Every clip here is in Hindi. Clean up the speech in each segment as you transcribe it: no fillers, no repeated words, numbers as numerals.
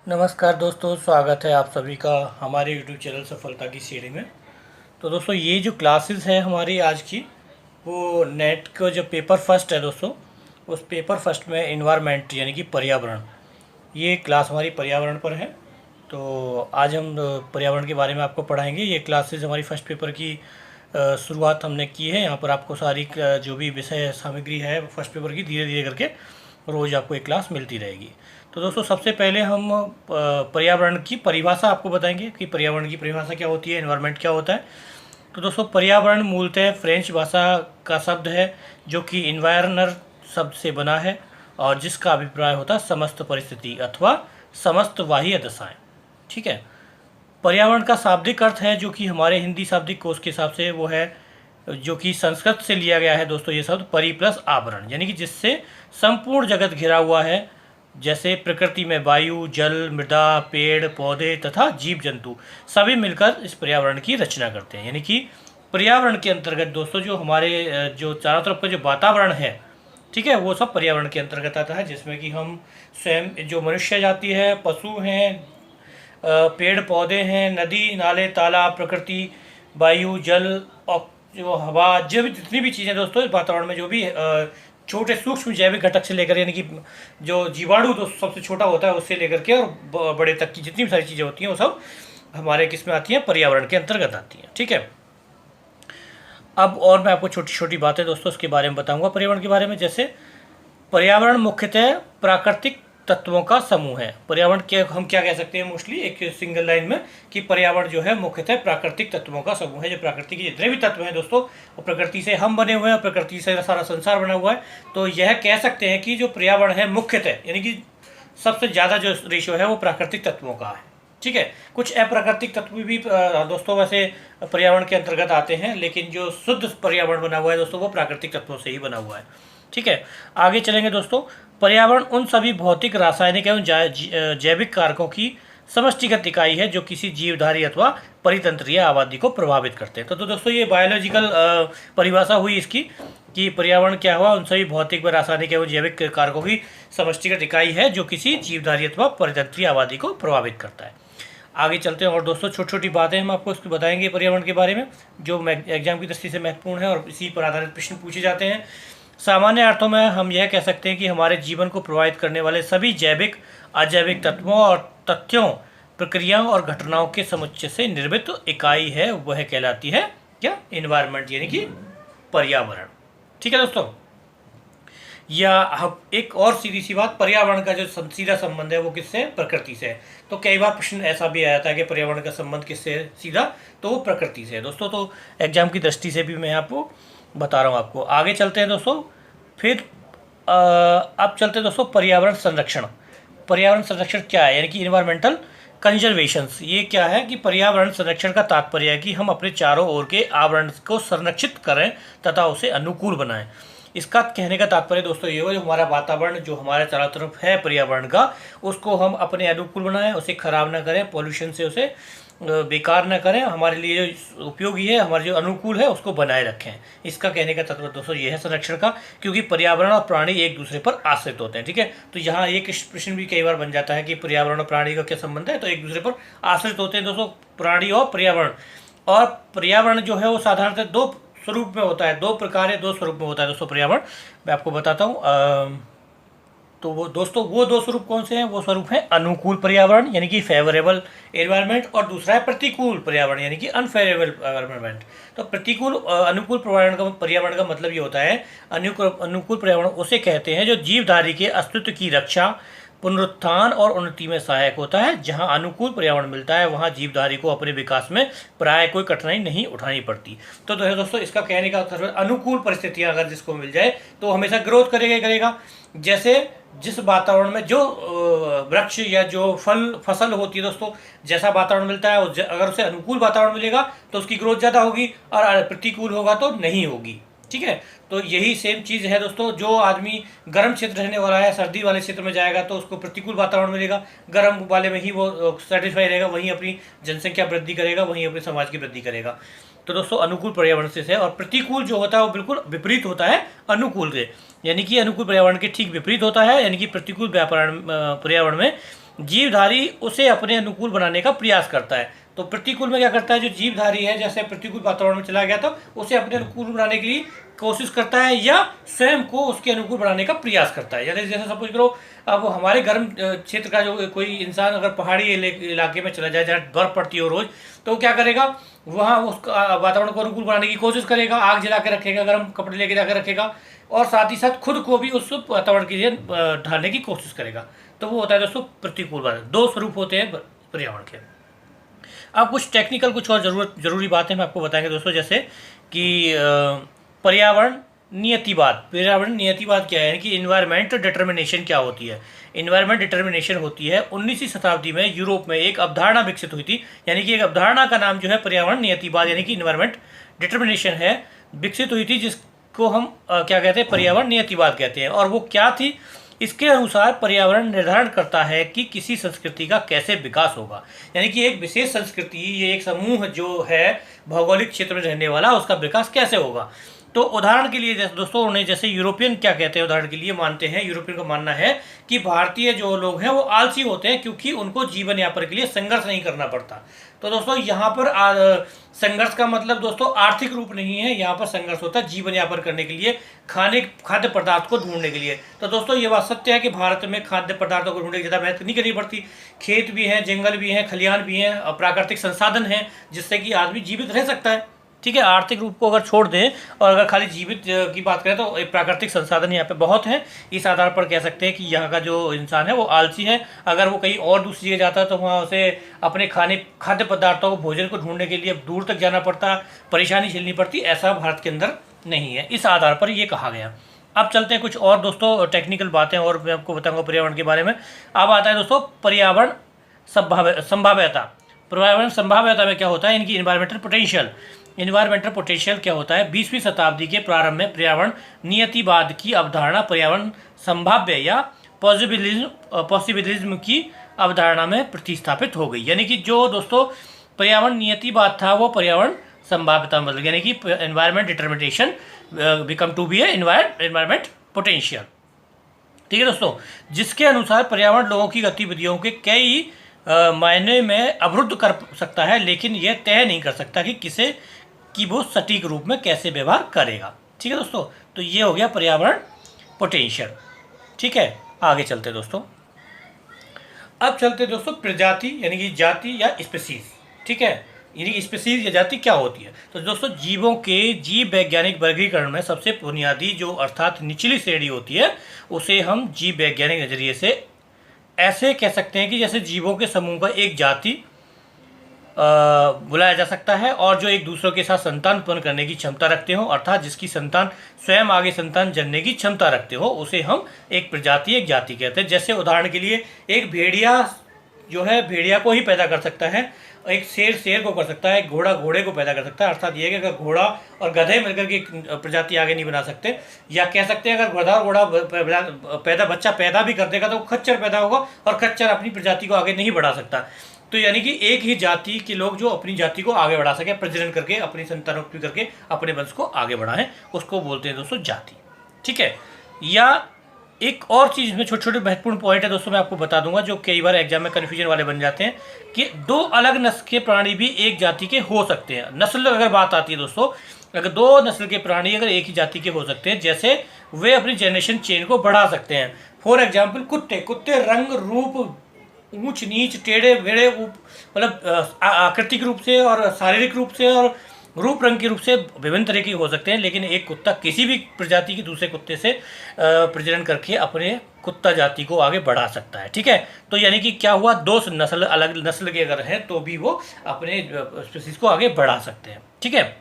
नमस्कार दोस्तों, स्वागत है आप सभी का हमारे यूट्यूब चैनल सफलता की सीढ़ी में। तो दोस्तों, ये जो क्लासेस है हमारी आज की, वो नेट का जो पेपर फर्स्ट है दोस्तों, उस पेपर फर्स्ट में इन्वायरमेंट यानी कि पर्यावरण, ये क्लास हमारी पर्यावरण पर है। तो आज हम पर्यावरण के बारे में आपको पढ़ाएंगे। ये क्लासेस हमारी फर्स्ट पेपर की शुरुआत हमने की है। यहाँ पर आपको सारी जो भी विषय सामग्री है फर्स्ट पेपर की, धीरे धीरे करके रोज़ आपको एक क्लास मिलती रहेगी। तो दोस्तों, सबसे पहले हम पर्यावरण की परिभाषा आपको बताएंगे कि पर्यावरण की परिभाषा क्या होती है, एनवायरनमेंट क्या होता है। तो दोस्तों, पर्यावरण मूलतः फ्रेंच भाषा का शब्द है जो कि इन्वायरनर शब्द से बना है और जिसका अभिप्राय होता है समस्त परिस्थिति अथवा समस्त बाह्य दशाएं। ठीक है। पर्यावरण का शाब्दिक अर्थ है जो कि हमारे हिंदी शाब्दिक कोश के हिसाब से वो है, जो कि संस्कृत से लिया गया है दोस्तों, ये शब्द परि प्लस आवरण, यानी कि जिससे संपूर्ण जगत घिरा हुआ है। जैसे प्रकृति में वायु, जल, मृदा, पेड़ पौधे तथा जीव जंतु सभी मिलकर इस पर्यावरण की रचना करते हैं। यानी कि पर्यावरण के अंतर्गत दोस्तों जो हमारे जो चारों तरफ का जो वातावरण है, ठीक है, वो सब पर्यावरण के अंतर्गत आता है, जिसमें कि हम स्वयं जो मनुष्य जाति है, पशु हैं, पेड़ पौधे हैं, नदी नाले तालाब, प्रकृति, वायु, जल और जो हवा, जो भी जितनी भी चीज़ें दोस्तों इस वातावरण में, जो भी छोटे सूक्ष्म जैविक घटक से लेकर, यानी कि जो जीवाणु तो सबसे छोटा होता है उससे लेकर के और बड़े तक की जितनी भी सारी चीज़ें होती हैं वो सब हमारे किस में आती हैं, पर्यावरण के अंतर्गत आती हैं। ठीक है। अब और मैं आपको छोटी छोटी बातें दोस्तों उसके बारे में बताऊंगा पर्यावरण के बारे में। जैसे पर्यावरण मुख्यतः प्राकृतिक तत्वों का समूह है। पर्यावरण के हम क्या कह सकते हैं मोस्टली एक सिंगल लाइन में, कि पर्यावरण जो है मुख्यतः प्राकृतिक तत्वों का समूह है। जो प्रकृति के जितने भी तत्व हैं दोस्तों, वो प्रकृति से हम बने हुए हैं, प्रकृति से सारा संसार बना हुआ है। तो यह कह सकते हैं कि जो पर्यावरण है मुख्यतः, यानी कि सबसे ज़्यादा जो रेशियो है वो प्राकृतिक तत्वों का है। ठीक है। कुछ अप्राकृतिक तत्व भी दोस्तों वैसे पर्यावरण के अंतर्गत आते हैं, लेकिन जो शुद्ध पर्यावरण बना हुआ है दोस्तों वो प्राकृतिक तत्वों से ही बना हुआ है। ठीक है। आगे चलेंगे दोस्तों। पर्यावरण उन सभी भौतिक, रासायनिक एवं जैविक कारकों की समष्टिगत इकाई है जो किसी जीवधारी अथवा परितंत्रीय आबादी को प्रभावित करते हैं। तो दोस्तों ये बायोलॉजिकल परिभाषा हुई इसकी, कि पर्यावरण क्या हुआ, उन सभी भौतिक व रासायनिक एवं जैविक कारकों की समष्टिगत इकाई है जो किसी जीवधारी अथवा परितंत्रीय आबादी को प्रभावित करता है। आगे चलते हैं और दोस्तों छोटी छोटी बातें हम आपको इसको बताएंगे पर्यावरण के बारे में, जो एग्जाम की दृष्टि से महत्वपूर्ण है और इसी पर आधारित प्रश्न पूछे जाते हैं। सामान्य अर्थों में हम यह कह सकते हैं कि हमारे जीवन को प्रभावित करने वाले सभी जैविक, अजैविक तत्वों और तथ्यों, प्रक्रियाओं और घटनाओं के समुच्चय से निर्मित इकाई है, वह कहलाती है क्या, इन्वायरमेंट, यानी कि पर्यावरण। ठीक है दोस्तों। या हम एक और सीधी सी बात, पर्यावरण का जो सीधा संबंध है वो किससे, प्रकृति से है। तो कई बार प्रश्न ऐसा भी आया था कि पर्यावरण का संबंध किससे है सीधा, तो वो प्रकृति से है दोस्तों। तो एग्जाम की दृष्टि से भी मैं आपको बता रहा हूँ आपको। आगे चलते हैं दोस्तों। फिर अब चलते हैं दोस्तों पर्यावरण संरक्षण। पर्यावरण संरक्षण क्या है, यानी कि इन्वायरमेंटल कंजर्वेशंस। ये क्या है कि पर्यावरण संरक्षण का तात्पर्य है कि हम अपने चारों ओर के आवरण को संरक्षित करें तथा उसे अनुकूल बनाएं। इसका कहने का तात्पर्य दोस्तों ये हो, जो हमारा वातावरण जो हमारे चारों तरफ है पर्यावरण का, उसको हम अपने अनुकूल बनाएं, उसे खराब ना करें, पॉल्यूशन से उसे बेकार न करें, हमारे लिए जो उपयोगी है, हमारे जो अनुकूल है उसको बनाए रखें। इसका कहने का तत्व दोस्तों ये है संरक्षण का, क्योंकि पर्यावरण और प्राणी एक दूसरे पर आश्रित होते हैं। ठीक है। तो यहाँ एक प्रश्न भी कई बार बन जाता है कि पर्यावरण और प्राणी का क्या संबंध है, तो एक दूसरे पर आश्रित होते हैं दोस्तों प्राणी और पर्यावरण। और पर्यावरण जो है वो साधारणतः दो स्वरूप में होता है, दो प्रकार है, दो स्वरूप में होता है दोस्तों पर्यावरण। मैं आपको बताता हूँ। तो वो दोस्तों वो दो स्वरूप कौन से हैं, वो स्वरूप है अनुकूल पर्यावरण यानी कि फेवरेबल एनवायरनमेंट, और दूसरा है प्रतिकूल पर्यावरण यानी कि अनफेवरेबल एनवायरनमेंट। तो प्रतिकूल अनुकूल पर्यावरण का मतलब ये होता है, अनुकूल पर्यावरण उसे कहते हैं जो जीवधारी के अस्तित्व की रक्षा, पुनरुत्थान और उन्नति में सहायक होता है। जहां अनुकूल पर्यावरण मिलता है वहां जीवधारी को अपने विकास में प्राय कोई कठिनाई नहीं उठानी पड़ती। तो दोस्तों इसका कहने का मतलब अनुकूल परिस्थितियां अगर जिसको मिल जाए तो हमेशा ग्रोथ करेगा ही करेगा। जैसे जिस वातावरण में जो वृक्ष या जो फसल होती है दोस्तों, जैसा वातावरण मिलता है, अगर उसे अनुकूल वातावरण मिलेगा तो उसकी ग्रोथ ज़्यादा होगी, और प्रतिकूल होगा तो नहीं होगी। ठीक है। तो यही सेम चीज़ है दोस्तों, जो आदमी गर्म क्षेत्र रहने वाला है, सर्दी वाले क्षेत्र में जाएगा तो उसको प्रतिकूल वातावरण मिलेगा, गर्म वाले में ही वो सेटिस्फाई रहेगा, वहीं अपनी जनसंख्या वृद्धि करेगा, वहीं अपने समाज की वृद्धि करेगा। तो दोस्तों अनुकूल पर्यावरण से है, और प्रतिकूल जो होता है वो बिल्कुल विपरीत होता है अनुकूल से, यानी कि अनुकूल पर्यावरण के ठीक विपरीत होता है। यानी कि प्रतिकूल पर्यावरण में जीवधारी उसे अपने अनुकूल बनाने का प्रयास करता है। तो प्रतिकूल में क्या करता है, जो जीवधारी है जैसे प्रतिकूल वातावरण में चला गया तो उसे अपने अनुकूल बनाने के लिए कोशिश करता है या स्वयं को उसके अनुकूल बनाने का प्रयास करता है। यानी जैसे सपोज करो, अब हमारे गर्म क्षेत्र का जो कोई इंसान अगर पहाड़ी इलाके में चला जाए जहाँ बर्फ पड़ती हो रोज, तो वो क्या करेगा, वहाँ उसका वातावरण को अनुकूल बनाने की कोशिश करेगा, आग जला के रखेगा, गर्म कपड़े लेके जाकर रखेगा, और साथ ही साथ खुद को भी उस वातावरण के लिए ढालने की कोशिश करेगा। तो वो होता है दोस्तों प्रतिकूल वातावरण। दो स्वरूप होते हैं पर्यावरण के। अब कुछ टेक्निकल कुछ और जरूरी बातें हम आपको बताएंगे दोस्तों, जैसे कि पर्यावरण नियतिवाद। पर्यावरण नियतिवाद क्या है कि इन्वायरमेंट डिटर्मिनेशन क्या होती है। इन्वायरमेंट डिटर्मिनेशन होती है 19वीं शताब्दी में यूरोप में एक अवधारणा विकसित हुई थी, यानी कि एक अवधारणा का नाम जो है पर्यावरण नियतिवाद यानी कि इन्वायरमेंट डिटर्मिनेशन है, विकसित हुई थी, जिसको हम क्या कहते हैं, पर्यावरण नियतिवाद कहते हैं। और वो क्या थी, इसके अनुसार पर्यावरण निर्धारण करता है कि किसी संस्कृति का कैसे विकास होगा, यानी कि एक विशेष संस्कृति, ये एक समूह जो है भौगोलिक क्षेत्र में रहने वाला, उसका विकास कैसे होगा। तो उदाहरण के लिए जैसे दोस्तों उन्हें जैसे यूरोपियन क्या कहते हैं, उदाहरण के लिए मानते हैं, यूरोपियन का मानना है कि भारतीय जो लोग हैं वो आलसी होते हैं क्योंकि उनको जीवन यापन के लिए संघर्ष नहीं करना पड़ता। तो दोस्तों यहाँ पर संघर्ष का मतलब दोस्तों आर्थिक रूप नहीं है, यहाँ पर संघर्ष होता है जीवन यापन करने के लिए, खाद्य पदार्थ को ढूंढने के लिए। तो दोस्तों ये बात सत्य है कि भारत में खाद्य पदार्थों को ढूंढने की ज़्यादा मेहनत नहीं करनी पड़ती। खेत भी हैं, जंगल भी हैं, खलिहान भी हैं, प्राकृतिक संसाधन हैं जिससे कि आदमी जीवित रह सकता है। ठीक है, आर्थिक रूप को अगर छोड़ दें और अगर खाली जीवित की बात करें तो प्राकृतिक संसाधन यहाँ पे बहुत हैं। इस आधार पर कह सकते हैं कि यहाँ का जो इंसान है वो आलसी है। अगर वो कहीं और दूसरी जगह जाता है तो वहाँ उसे अपने खाद्य पदार्थों को, भोजन को ढूंढने के लिए दूर तक जाना पड़ता, परेशानी झेलनी पड़ती। ऐसा भारत के अंदर नहीं है, इस आधार पर ये कहा गया। अब चलते हैं कुछ और दोस्तों टेक्निकल बातें और मैं आपको बताऊँगा पर्यावरण के बारे में। अब आता है दोस्तों पर्यावरण संभाव्यता। पर्यावरण संभाव्यता में क्या होता है, इनकी इन्वायरमेंटल पोटेंशियल। इन्वायरमेंटल पोटेंशियल क्या होता है, 20वीं शताब्दी के प्रारंभ में पर्यावरण नियतिवाद की अवधारणा पर्यावरण संभाव्य या पॉसिबिलिज्म की अवधारणा में प्रतिस्थापित हो गई। यानी कि जो दोस्तों पर्यावरण नियतिवाद था वो पर्यावरण संभाव्यता में बदल गया, यानी कि environment determination become to be a environment potential. ठीक है दोस्तों, जिसके अनुसार पर्यावरण लोगों की गतिविधियों के कई मायने में अवरुद्ध कर सकता है, लेकिन यह तय नहीं कर सकता कि किसे कि वो सटीक रूप में कैसे व्यवहार करेगा। ठीक है दोस्तों, तो ये हो गया पर्यावरण पोटेंशियल। ठीक है, आगे चलते दोस्तों। अब चलते दोस्तों प्रजाति यानी कि जाति या स्पीसीज। ठीक है, यानी कि स्पीसीज या जाति क्या होती है। तो दोस्तों जीवों के जीव वैज्ञानिक वर्गीकरण में सबसे बुनियादी जो अर्थात निचली श्रेणी होती है उसे हम जीव वैज्ञानिक नजरिए से ऐसे कह सकते हैं कि जैसे जीवों के समूह का एक जाति बुलाया जा सकता है, और जो एक दूसरों के साथ संतान उत्पन्न करने की क्षमता रखते हो, अर्थात जिसकी संतान स्वयं आगे संतान जनने की क्षमता रखते हो, उसे हम एक प्रजाति एक जाति कहते हैं। जैसे उदाहरण के लिए एक भेड़िया जो है भेड़िया को ही पैदा कर सकता है, एक शेर शेर को कर सकता है, घोड़ा घोड़े को पैदा कर सकता है। अर्थात ये कि अगर घोड़ा और गधे मिलकर के प्रजाति आगे नहीं बना सकते, या कह सकते हैं अगर गधा और घोड़ा बच्चा पैदा भी कर देगा तो खच्चर पैदा होगा और खच्चर अपनी प्रजाति को आगे नहीं बढ़ा सकता। तो यानी कि एक ही जाति के लोग जो अपनी जाति को आगे बढ़ा सके, प्रजनन करके अपनी संतानोत्पत्ति करके अपने वंश को आगे बढ़ाएं, उसको बोलते हैं दोस्तों जाति। ठीक है, या एक और चीज़ इसमें छोटे छोटे महत्वपूर्ण पॉइंट है दोस्तों, मैं आपको बता दूंगा जो कई बार एग्जाम में कन्फ्यूजन वाले बन जाते हैं कि दो अलग नस्ल के प्राणी भी एक जाति के हो सकते हैं। नस्ल अगर बात आती है दोस्तों, अगर दो नस्ल के प्राणी अगर एक ही जाति के हो सकते हैं, जैसे वे अपनी जनरेशन चेन को बढ़ा सकते हैं। फॉर एग्जाम्पल कुत्ते रंग रूप ऊंच नीच टेढ़े मेढ़े मतलब आकृतिक रूप से और शारीरिक रूप से और रूप रंग के रूप से विभिन्न तरह के हो सकते हैं, लेकिन एक कुत्ता किसी भी प्रजाति के दूसरे कुत्ते से प्रजनन करके अपने कुत्ता जाति को आगे बढ़ा सकता है। ठीक है, तो यानी कि क्या हुआ, दो नस्ल अलग नस्ल के अगर हैं तो भी वो अपने स्पीसीज को आगे बढ़ा सकते हैं। ठीक है,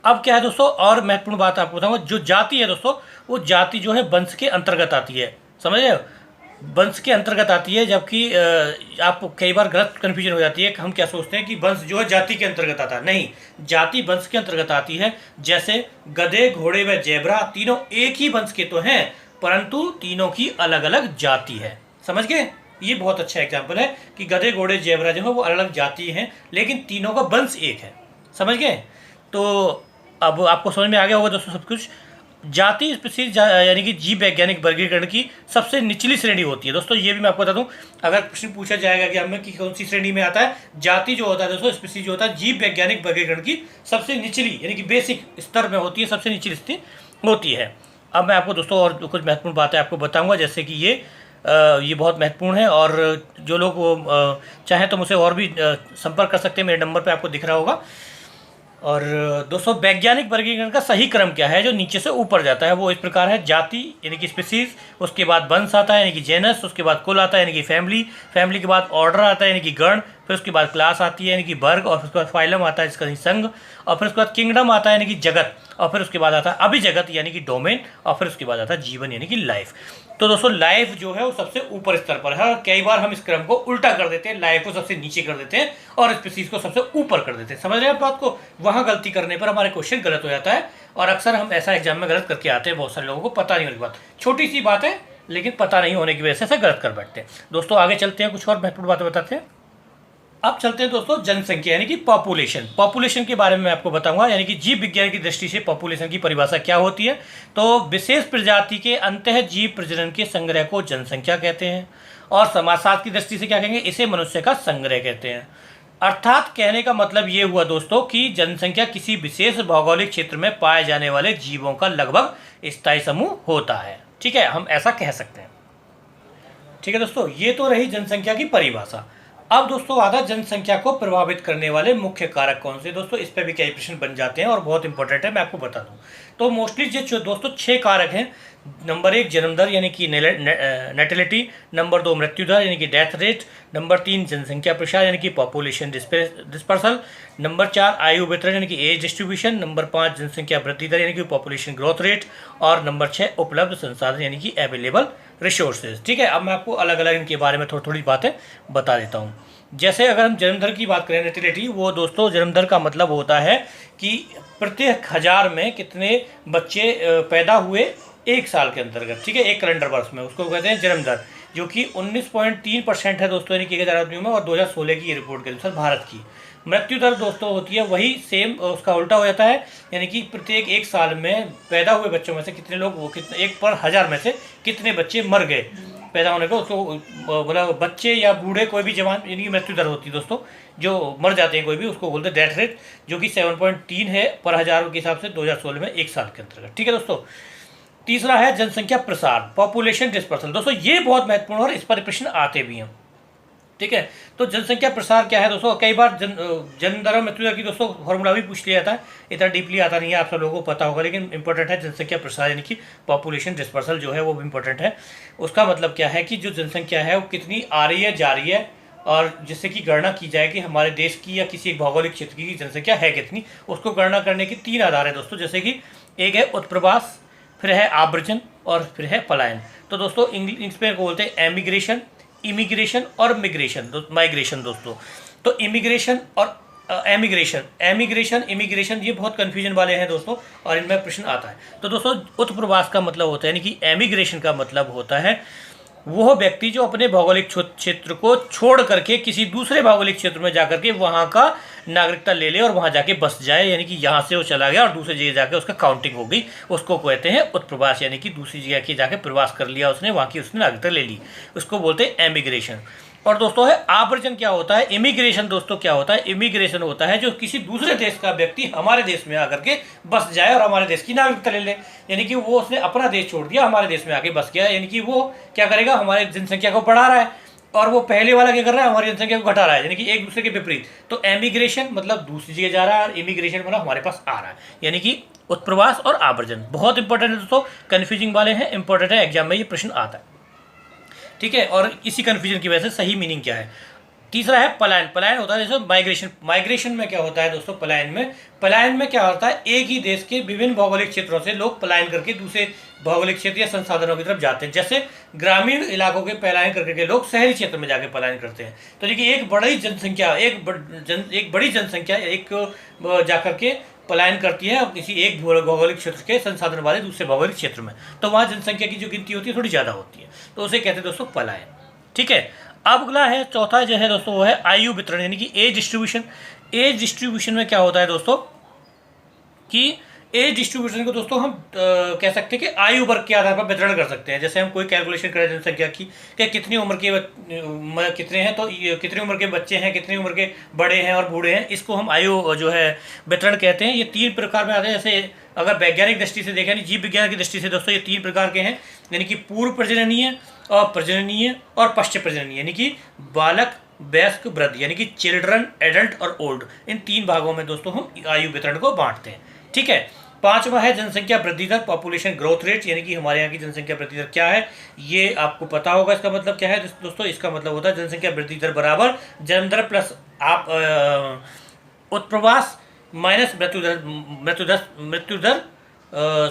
अब क्या है दोस्तों और महत्वपूर्ण बात आपको बताऊंगा, जो जाति है दोस्तों वो जाति जो है वंश के अंतर्गत आती है, समझ रहे हो, वंश के अंतर्गत आती है। जबकि आपको कई बार गलत कन्फ्यूजन हो जाती है कि हम क्या सोचते हैं कि वंश जो है जाति के अंतर्गत आता है, नहीं, जाति वंश के अंतर्गत आती है। जैसे गधे घोड़े व जेबरा तीनों एक ही वंश के तो हैं, परंतु तीनों की अलग अलग जाति है। समझ गए, ये बहुत अच्छा एग्जाम्पल है कि गधे घोड़े जेबरा जो है वो अलग अलग जाति हैं, लेकिन तीनों का वंश एक है। समझ गए, तो अब आपको समझ में आ गया होगा दोस्तों सब कुछ। जाति स्पीसीज यानी कि जीव वैज्ञानिक वर्गीकरण की सबसे निचली श्रेणी होती है। दोस्तों ये भी मैं आपको बता दूं, अगर प्रश्न पूछा जाएगा कि हमें कि कौन सी श्रेणी में आता है, जाति जो होता है दोस्तों, स्पीसीज जो होता है जीव वैज्ञानिक वर्गीकरण की सबसे निचली यानी कि बेसिक स्तर में होती है, सबसे निचली स्थिति होती है। अब मैं आपको दोस्तों और कुछ महत्वपूर्ण बातें आपको बताऊंगा, जैसे कि ये बहुत महत्वपूर्ण है, और जो लोग चाहें तो मुझसे और भी संपर्क कर सकते हैं, मेरे नंबर पे आपको दिख रहा होगा। और दोस्तों वैज्ञानिक वर्गीकरण का सही क्रम क्या है जो नीचे से ऊपर जाता है, वो इस प्रकार है: जाति यानी कि स्पीसीज, उसके बाद वंश आता है यानी कि जेनस, उसके बाद कुल आता है यानी कि फैमिली, फैमिली के बाद ऑर्डर आता है यानी कि गण, फिर उसके बाद क्लास आती है यानी कि वर्ग, और फिर उसके बाद फाइलम आता है जिसका संघ, और फिर उसके बाद किंगडम आता है यानी कि जगत, और फिर उसके बाद आता है अभिजगत यानी कि डोमेन, और फिर उसके बाद आता है जीवन यानी कि लाइफ। तो दोस्तों लाइफ जो है वो सबसे ऊपर स्तर पर है, और कई बार हम इस क्रम को उल्टा कर देते हैं, लाइफ को सबसे नीचे कर देते हैं और स्पीसीज को सबसे ऊपर कर देते हैं। समझ रहे हैं आप बात को? वहाँ गलती करने पर हमारे क्वेश्चन गलत हो जाता है, और अक्सर हम ऐसा एग्जाम में गलत करके आते हैं, बहुत सारे लोगों को पता नहीं होने की बात, छोटी सी बात है लेकिन पता नहीं होने की वजह से ऐसा गलत कर बैठते हैं। दोस्तों आगे चलते हैं, कुछ और महत्वपूर्ण बातें बताते हैं। अब चलते हैं दोस्तों जनसंख्या यानी कि पॉपुलेशन। पॉपुलेशन के बारे में मैं आपको बताऊंगा, यानी कि जीव विज्ञान की दृष्टि से पॉपुलेशन की परिभाषा क्या होती है। तो विशेष प्रजाति के अंतः जीव प्रजनन के संग्रह को जनसंख्या कहते हैं, और समाजशास्त्र की दृष्टि से क्या कहेंगे, इसे मनुष्य का संग्रह कहते हैं। अर्थात कहने का मतलब ये हुआ दोस्तों कि जनसंख्या किसी विशेष भौगोलिक क्षेत्र में पाए जाने वाले जीवों का लगभग स्थायी समूह होता है। ठीक है, हम ऐसा कह सकते हैं। ठीक है दोस्तों, ये तो रही जनसंख्या की परिभाषा। अब दोस्तों आता है जनसंख्या को प्रभावित करने वाले मुख्य कारक कौन से। दोस्तों इस पे भी कई प्रश्न बन जाते हैं और बहुत इंपॉर्टेंट है, मैं आपको बता दूं। तो मोस्टली जो दोस्तों 6 कारक हैं: नंबर 1 जन्म दर यानी कि नेटिलिटी, नंबर 2 मृत्यु दर यानी कि डेथ रेट, नंबर 3 जनसंख्या प्रसार यानी कि पॉपुलेशन डिस्पर्सल, नंबर 4 आयु वितरण यानी कि एज डिस्ट्रीब्यूशन, नंबर 5 जनसंख्या वृद्धि दर यानी कि पॉपुलेशन ग्रोथ रेट, और नंबर 6 उपलब्ध संसाधन यानी कि अवेलेबल रिसोर्सेज। ठीक है, अब मैं आपको अलग अलग इनके बारे में थोड़ी थोड़ी बातें बता देता हूँ। जैसे अगर हम जन्म दर की बात करें, नेटिलिटी, वो दोस्तों जन्म दर का मतलब होता है कि प्रत्येक 1000 में कितने बच्चे पैदा हुए एक साल के अंतर्गत। ठीक है, एक कैलेंडर वर्ष में, उसको कहते हैं जन्म दर, जो कि 19.3% है दोस्तों, यानी कि 1000 आदमियों में, और 2016 की रिपोर्ट के अनुसार भारत की। मृत्यु दर दोस्तों होती है वही सेम, उसका उल्टा हो जाता है, यानी कि प्रत्येक एक साल में पैदा हुए बच्चों में से कितने लोग, वो कितने, एक पर 1000 में से कितने बच्चे मर गए पैदा होने को, उसको बोला बच्चे या बूढ़े कोई भी जवान, यानी कि मृत्यु दर होती है दोस्तों, जो मर जाते हैं कोई भी, उसको बोलते हैं डेथ रेट, जो कि 7.3 है पर 1000 के हिसाब से 2016 में एक साल के अंतर्गत। ठीक है दोस्तों, तीसरा है जनसंख्या प्रसार, पॉपुलेशन डिस्पर्सल। दोस्तों ये बहुत महत्वपूर्ण और इस पर प्रश्न आते भी हैं। ठीक है, तो जनसंख्या प्रसार क्या है दोस्तों? कई बार जन्म दर और मृत्यु दर की दोस्तों फॉर्मूला भी पूछ लिया जाता है, इतना डीपली आता नहीं है, आप सब लोगों को पता होगा, लेकिन इंपॉर्टेंट है जनसंख्या प्रसार यानी कि पॉपुलेशन डिस्पर्सल जो है वो भी इंपॉर्टेंट है। उसका मतलब क्या है कि जो जनसंख्या है वो कितनी आ रही है, जा रही है, और जिससे कि गणना की जाए कि हमारे देश की या किसी एक भौगोलिक क्षेत्र की जनसंख्या है कितनी, उसको गणना करने के 3 आधार है दोस्तों, जैसे कि एक है उत्प्रवास, फिर है आव्रजन, और फिर है पलायन। तो दोस्तों इंग्लिश में बोलते हैं एमिग्रेशन, इमिग्रेशन और माइग्रेशन दोस्तों। तो इमिग्रेशन और एमिग्रेशन इमिग्रेशन ये बहुत कन्फ्यूजन वाले हैं दोस्तों, और इनमें प्रश्न आता है। तो दोस्तों उत्प्रवास का मतलब होता है, यानी कि एमिग्रेशन का मतलब होता है वह व्यक्ति जो अपने भौगोलिक क्षेत्र को छोड़ करके किसी दूसरे भौगोलिक क्षेत्र में जाकर के वहाँ का नागरिकता ले ले और वहाँ जाके बस जाए, यानी कि यहाँ से वो चला गया और दूसरी जगह जाके उसका काउंटिंग हो गई, उसको कहते हैं उत्प्रवास, यानी कि दूसरी जगह की जाके प्रवास कर लिया उसने, वहाँ की उसने नागरिकता ले ली, उसको बोलते हैं एमिग्रेशन। और दोस्तों है आव्रजन। क्या होता है? इमिग्रेशन दोस्तों क्या होता है? इमिग्रेशन होता है जो किसी दूसरे देश का व्यक्ति हमारे देश में आकर के बस जाए और हमारे देश की नागरिकता ले ले, यानी कि वो उसने अपना देश छोड़ दिया, हमारे देश में आके बस गया, यानी कि वो क्या करेगा, हमारी जनसंख्या को बढ़ा रहा है, और वो पहले वाला क्या कर रहा है, हमारी जनसंख्या को घटा रहा है, यानी कि एक दूसरे के विपरीत। तो एमिग्रेशन मतलब दूसरी जगह जा रहा है, और इमिग्रेशन मतलब हमारे पास आ रहा है, यानी कि उत्प्रवास और आव्रजन। बहुत इंपॉर्टेंट है दोस्तों, कन्फ्यूजिंग वाले हैं, इंपॉर्टेंट है, एग्जाम में ये प्रश्न आता है। ठीक है, और इसी कन्फ्यूजन की वजह से सही मीनिंग क्या है। तीसरा है पलायन। पलायन होता है जैसे माइग्रेशन। माइग्रेशन में क्या होता है दोस्तों? पलायन में क्या होता है, एक ही देश के विभिन्न भौगोलिक क्षेत्रों से लोग पलायन करके दूसरे भौगोलिक क्षेत्र या संसाधनों की तरफ जाते हैं। जैसे ग्रामीण इलाकों के पलायन करके लोग शहरी क्षेत्र में जाके पलायन करते हैं। तो देखिए एक बड़ी जनसंख्या जाकर के पलायन करती है किसी एक भौगोलिक क्षेत्र के संसाधन वाले दूसरे भौगोलिक क्षेत्र में, तो वहाँ जनसंख्या की जो गिनती होती है थोड़ी ज़्यादा होती है, तो उसे कहते हैं दोस्तों पलायन। ठीक है, अब अगला है चौथा जो है दोस्तों वो है आयु वितरण, यानी कि एज डिस्ट्रीब्यूशन। एज डिस्ट्रीब्यूशन में क्या होता है दोस्तों कि एज डिस्ट्रीब्यूशन को दोस्तों हम कह सकते हैं कि आयु वर्ग के आधार पर वितरण कर सकते हैं। जैसे हम कोई कैलकुलेशन करें जनसंख्या की कि कितनी उम्र के कितने हैं, तो कितनी उम्र के बच्चे हैं, कितनी उम्र के बड़े हैं और बूढ़े हैं, इसको हम आयु जो है वितरण कहते हैं। ये 3 प्रकार में आते हैं। जैसे अगर वैज्ञानिक दृष्टि से देखें, यानी जीव विज्ञान की दृष्टि से दोस्तों ये 3 प्रकार के हैं, यानी कि पूर्व प्रजननीय और प्रजननीय और पश्चात प्रजननीय, यानी कि बालक, वयस्क, वृद्ध, यानी कि चिल्ड्रन, एडल्ट और ओल्ड। इन 3 भागों में दोस्तों हम आयु वितरण को बांटते हैं। ठीक है। 5वां है जनसंख्या वृद्धि दर, पॉपुलेशन ग्रोथ रेट, यानी कि हमारे यहाँ की जनसंख्या वृद्धि दर क्या है, ये आपको पता होगा। इसका मतलब क्या है दोस्तों? इसका मतलब होता है जनसंख्या वृद्धि दर बराबर जन्म दर प्लस आप उत्प्रवास माइनस मृत्यु दर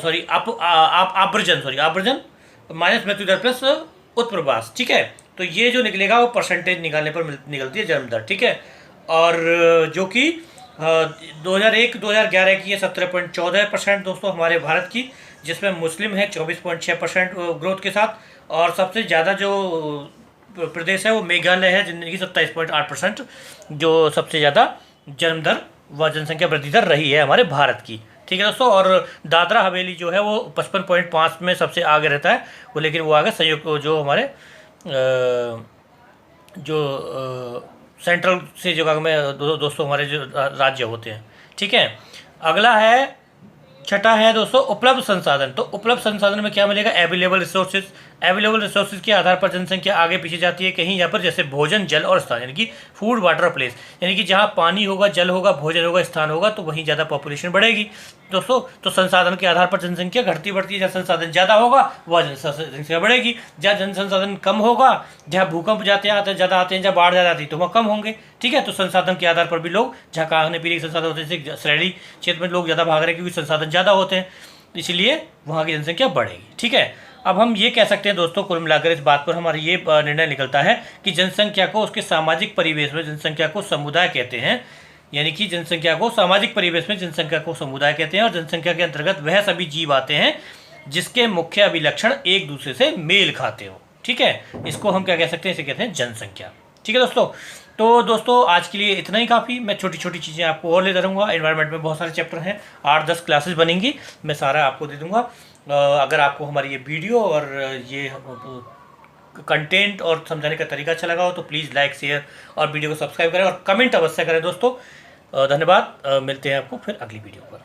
सॉरी आप आवर्जन माइनस मृत्यु दर प्लस उत्प्रवास। ठीक है। तो ये जो निकलेगा वो परसेंटेज निकालने पर निकलती है जन्म दर। ठीक है। और जो कि 2001-2011 की है 17.14% दोस्तों हमारे भारत की, जिसमें मुस्लिम है 24.6% ग्रोथ के साथ, और सबसे ज़्यादा जो प्रदेश है वो मेघालय है, जिनकी 27.8% जो सबसे ज़्यादा जन्म दर व जनसंख्या वृद्धि दर रही है हमारे भारत की। ठीक है दोस्तों। और दादरा हवेली जो है वो 55.5 में सबसे आगे रहता है वो, लेकिन वो आगे संयुक्त जो हमारे जो सेंट्रल से जो में दोस्तों हमारे जो राज्य होते हैं। ठीक है। अगला है, छठा है दोस्तों उपलब्ध संसाधन। तो उपलब्ध संसाधन में क्या मिलेगा? Available resources. अवेलेबल रिसोर्सेज के आधार पर जनसंख्या आगे पीछे जाती है कहीं यहाँ पर, जैसे भोजन, जल और स्थान, यानी कि फूड, वाटर और प्लेस, यानी कि जहाँ पानी होगा, जल होगा, भोजन होगा, स्थान होगा, तो वहीं ज़्यादा पॉपुलेशन बढ़ेगी दोस्तों। तो संसाधन के आधार पर जनसंख्या घटती बढ़ती है। जहाँ संसाधन ज़्यादा होगा वह जनसंख्या बढ़ेगी। जहाँ जन संसाधन कम होगा, जहाँ भूकंप ज़्यादा आते हैं, जहाँ बाढ़ ज़्यादा आती है, तो वहाँ कम होंगे। ठीक है। तो संसाधन के आधार पर भी लोग, जहाँ खाने पीने के संसाधन होते हैं, जैसे शहरी क्षेत्र में लोग ज़्यादा भाग रहे हैं क्योंकि संसाधन ज़्यादा होते हैं, इसलिए वहाँ की जनसंख्या बढ़ेगी। ठीक है। अब हम ये कह सकते हैं दोस्तों, कुल मिलाकर इस बात पर हमारा ये निर्णय निकलता है कि जनसंख्या को उसके सामाजिक परिवेश में जनसंख्या को समुदाय कहते हैं, यानी कि जनसंख्या को सामाजिक परिवेश में जनसंख्या को समुदाय कहते हैं। और जनसंख्या के अंतर्गत वह सभी जीव आते हैं जिसके मुख्य अभिलक्षण एक दूसरे से मेल खाते हो। ठीक है। इसको हम क्या कह सकते हैं? इसे कहते हैं जनसंख्या। ठीक है दोस्तों। तो दोस्तों आज के लिए इतना ही काफ़ी। मैं छोटी छोटी चीज़ें आपको और लेता रहूँगा। एनवायरनमेंट में बहुत सारे चैप्टर हैं, 8-10 क्लासेस बनेंगी, मैं सारा आपको दे दूँगा। अगर आपको हमारी ये वीडियो और ये कंटेंट और समझाने का तरीका अच्छा लगा हो तो प्लीज़ लाइक, शेयर और वीडियो को सब्सक्राइब करें और कमेंट अवश्य करें दोस्तों। धन्यवाद। मिलते हैं आपको फिर अगली वीडियो पर।